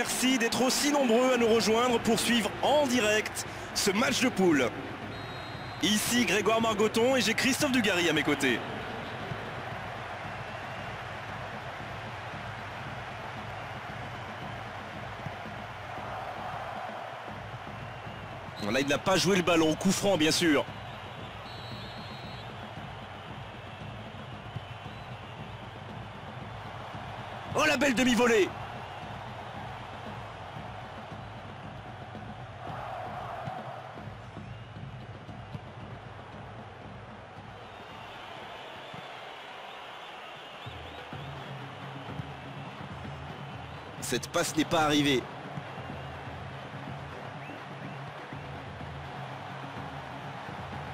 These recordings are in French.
merci d'être aussi nombreux à nous rejoindre pour suivre en direct ce match de poule. Ici Grégoire Margoton et j'ai Christophe Dugarry à mes côtés. Là, il n'a pas joué le ballon, coup franc bien sûr. Oh la belle demi-volée. Cette passe n'est pas arrivée.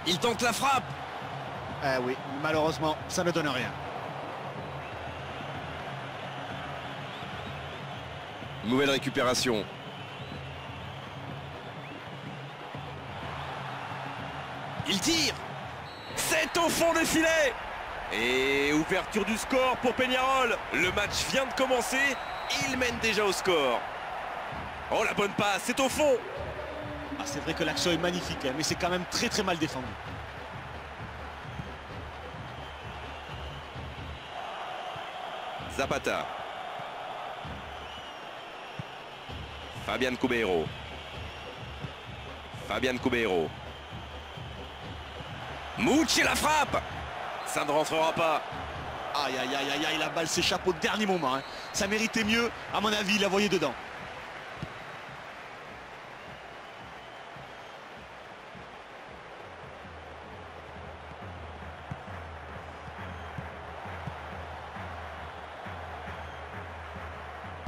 Il tente la frappe. Ah oui, malheureusement, ça ne donne rien. Nouvelle récupération. Il tire. C'est au fond du filet. Et ouverture du score pour Peñarol. Le match vient de commencer. Il mène déjà au score. Oh la bonne passe, c'est au fond. Ah, c'est vrai que l'action est magnifique, hein, mais c'est quand même très mal défendu. Zapata. Fabián Cubero. Fabián Cubero. Mouchi la frappe. Ça ne rentrera pas. Aïe, aïe, aïe, aïe, aïe, la balle s'échappe au dernier moment. Hein. Ça méritait mieux, à mon avis, il la voyait dedans.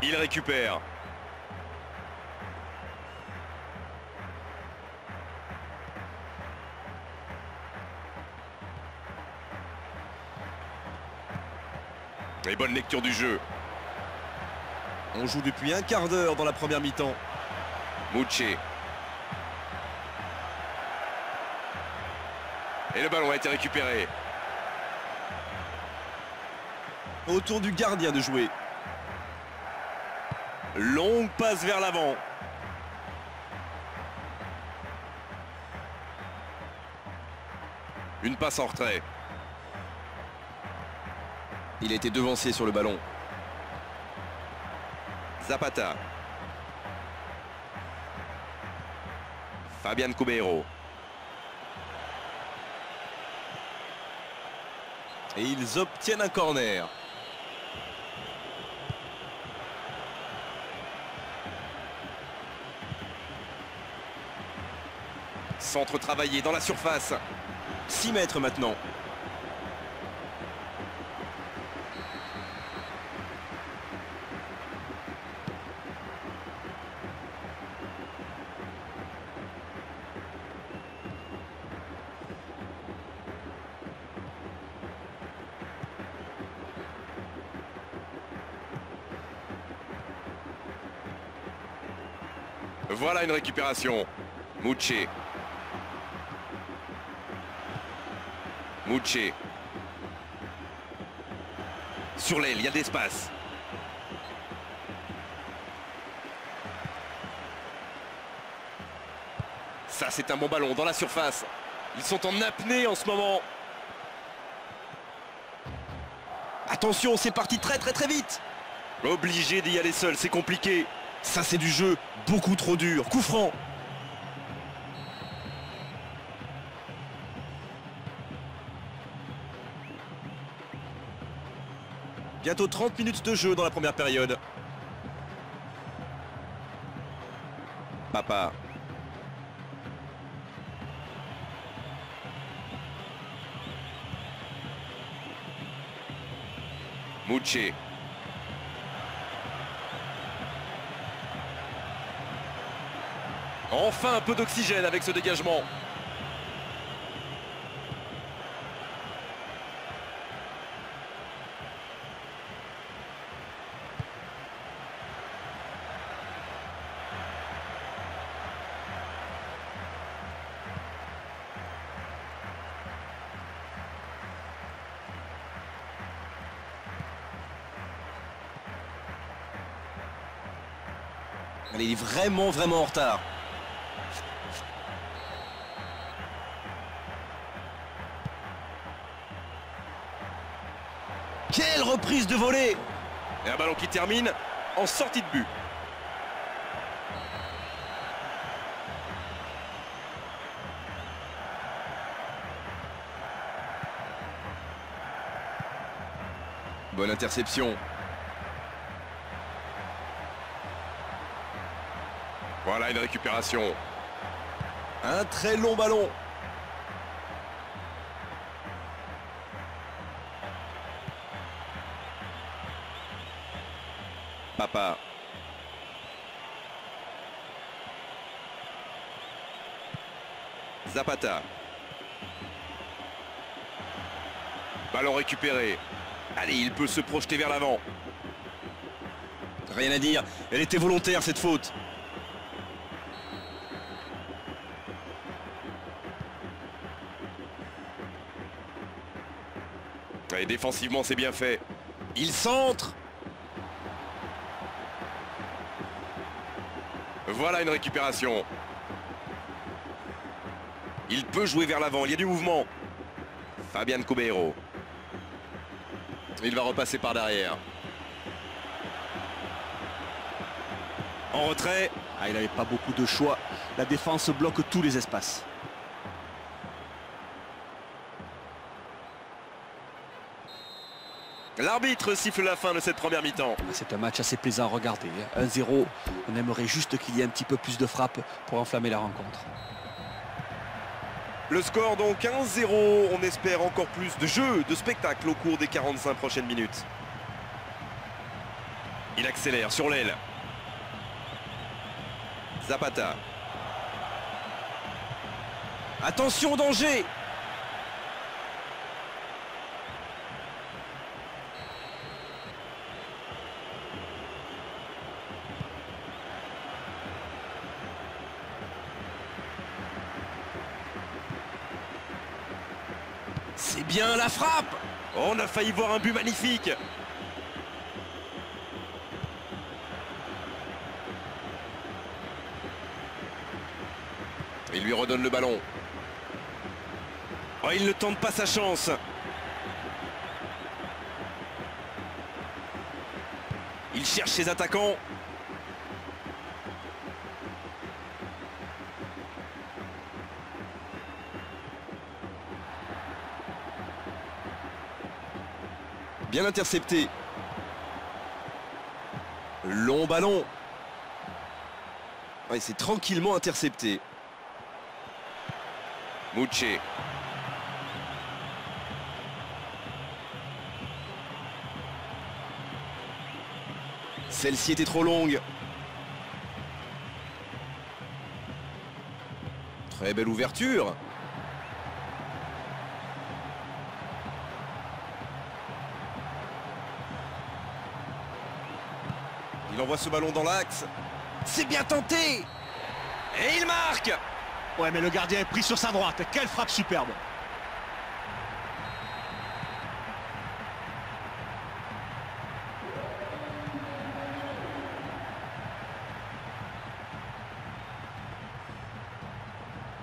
Il récupère. Et bonne lecture du jeu. On joue depuis un quart d'heure dans la première mi-temps. Mouché. Et le ballon a été récupéré. Autour du gardien de jouer. Longue passe vers l'avant. Une passe en retrait. Il a été devancé sur le ballon. Zapata. Fabián Cubero. Et ils obtiennent un corner. Centre travaillé dans la surface. 6 mètres maintenant. Voilà une récupération. Mouché. Mouché. Sur l'aile, il y a de l'espace. Ça, c'est un bon ballon dans la surface. Ils sont en apnée en ce moment. Attention, c'est parti très vite. Obligé d'y aller seul, c'est compliqué. Ça, c'est du jeu beaucoup trop dur. Coup franc. Bientôt 30 minutes de jeu dans la première période. Papa. Mouché. Enfin un peu d'oxygène avec ce dégagement. Allez, il est vraiment en retard. Quelle reprise de volée! Et un ballon qui termine en sortie de but. Bonne interception. Voilà une récupération. Un très long ballon. Papa. Zapata. Ballon récupéré. Allez, il peut se projeter vers l'avant. Rien à dire, elle était volontaire cette faute. Et défensivement, c'est bien fait. Il centre. Voilà une récupération. Il peut jouer vers l'avant, il y a du mouvement. Fabian Cubero. Il va repasser par derrière. En retrait. Ah, il n'avait pas beaucoup de choix. La défense bloque tous les espaces. L'arbitre siffle la fin de cette première mi-temps. C'est un match assez plaisant à regarder. 1-0, on aimerait juste qu'il y ait un petit peu plus de frappe pour enflammer la rencontre. Le score donc 1-0. On espère encore plus de jeu, de spectacle au cours des 45 prochaines minutes. Il accélère sur l'aile. Zapata. Attention, danger! C'est bien la frappe! On a failli voir un but magnifique! Il lui redonne le ballon. Oh, il ne tente pas sa chance. Il cherche ses attaquants. Bien intercepté. Long ballon. Ouais, c'est tranquillement intercepté. Mouché. Celle-ci était trop longue. Très belle ouverture. Il envoie ce ballon dans l'axe. C'est bien tenté. Et il marque. Ouais, mais le gardien est pris sur sa droite. Quelle frappe superbe!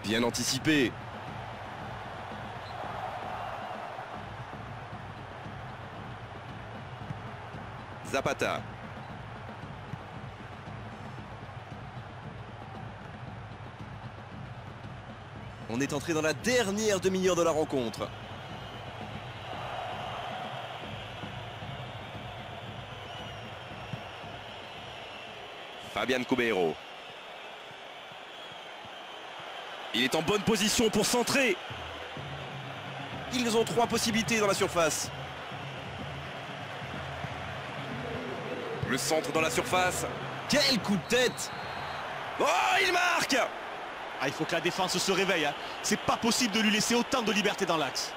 Bien anticipé. Zapata. On est entré dans la dernière demi-heure de la rencontre. Fabian Cubero. Il est en bonne position pour centrer. Ils ont 3 possibilités dans la surface. Le centre dans la surface. Quel coup de tête! Oh, il marque! Ah, il faut que la défense se réveille. C'est pas possible de lui laisser autant de liberté dans l'axe.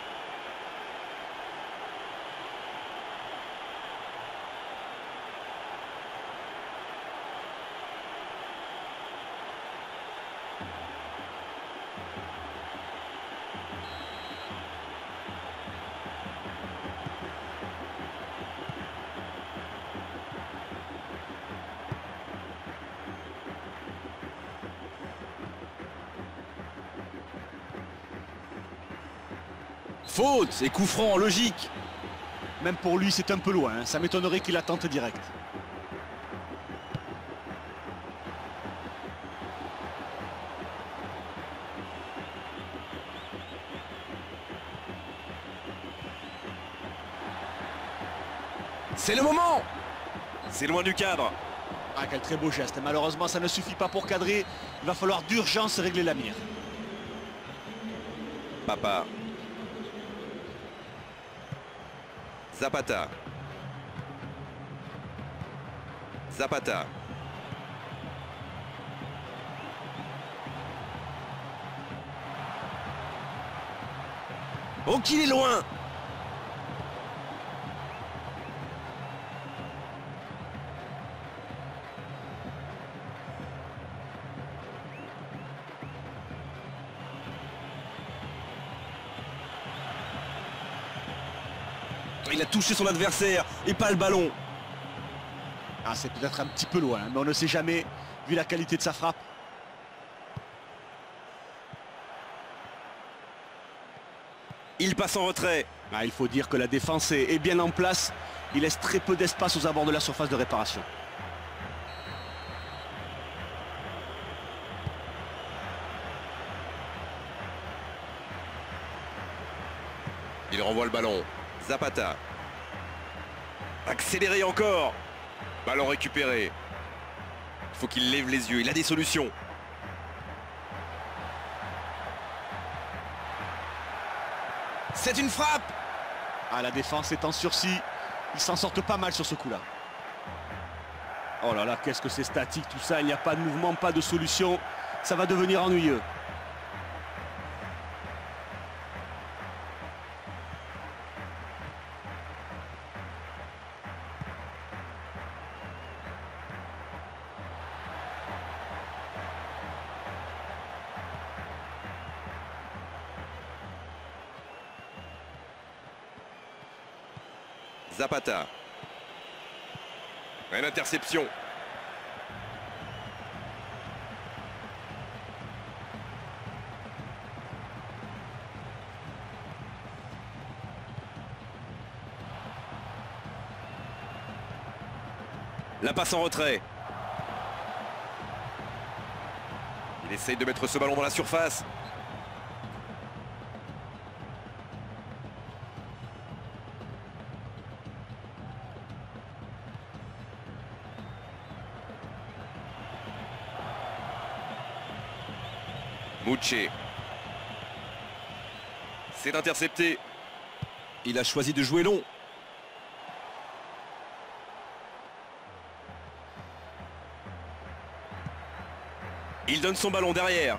Faute et coup franc logique. Même pour lui, c'est un peu loin, hein. Ça m'étonnerait qu'il la tente direct. C'est le moment. C'est loin du cadre. Ah, quel très beau geste. Malheureusement, ça ne suffit pas pour cadrer. Il va falloir d'urgence régler la mire. Papa. Zapata. Zapata. Oh, qu'il est loin! Il a touché son adversaire et pas le ballon. Ah, c'est peut-être un petit peu loin, mais on ne sait jamais, vu la qualité de sa frappe. Il passe en retrait. Ah, il faut dire que la défense est bien en place. Il laisse très peu d'espace aux abords de la surface de réparation. Il renvoie le ballon. Zapata. Accéléré encore. Ballon récupéré. Il faut qu'il lève les yeux. Il a des solutions. C'est une frappe. Ah, la défense est en sursis. Ils s'en sortent pas mal sur ce coup-là. Oh là là, qu'est-ce que c'est statique tout ça. Il n'y a pas de mouvement, pas de solution. Ça va devenir ennuyeux. Zapata. Une interception. La passe en retrait. Il essaye de mettre ce ballon dans la surface. Mouché. C'est intercepté. Il a choisi de jouer long. Il donne son ballon derrière.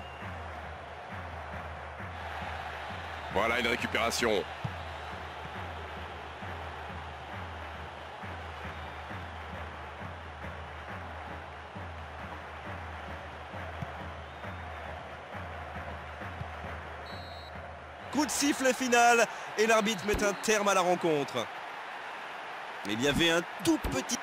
Voilà une récupération. Coup de sifflet final et l'arbitre met un terme à la rencontre. Il y avait un tout petit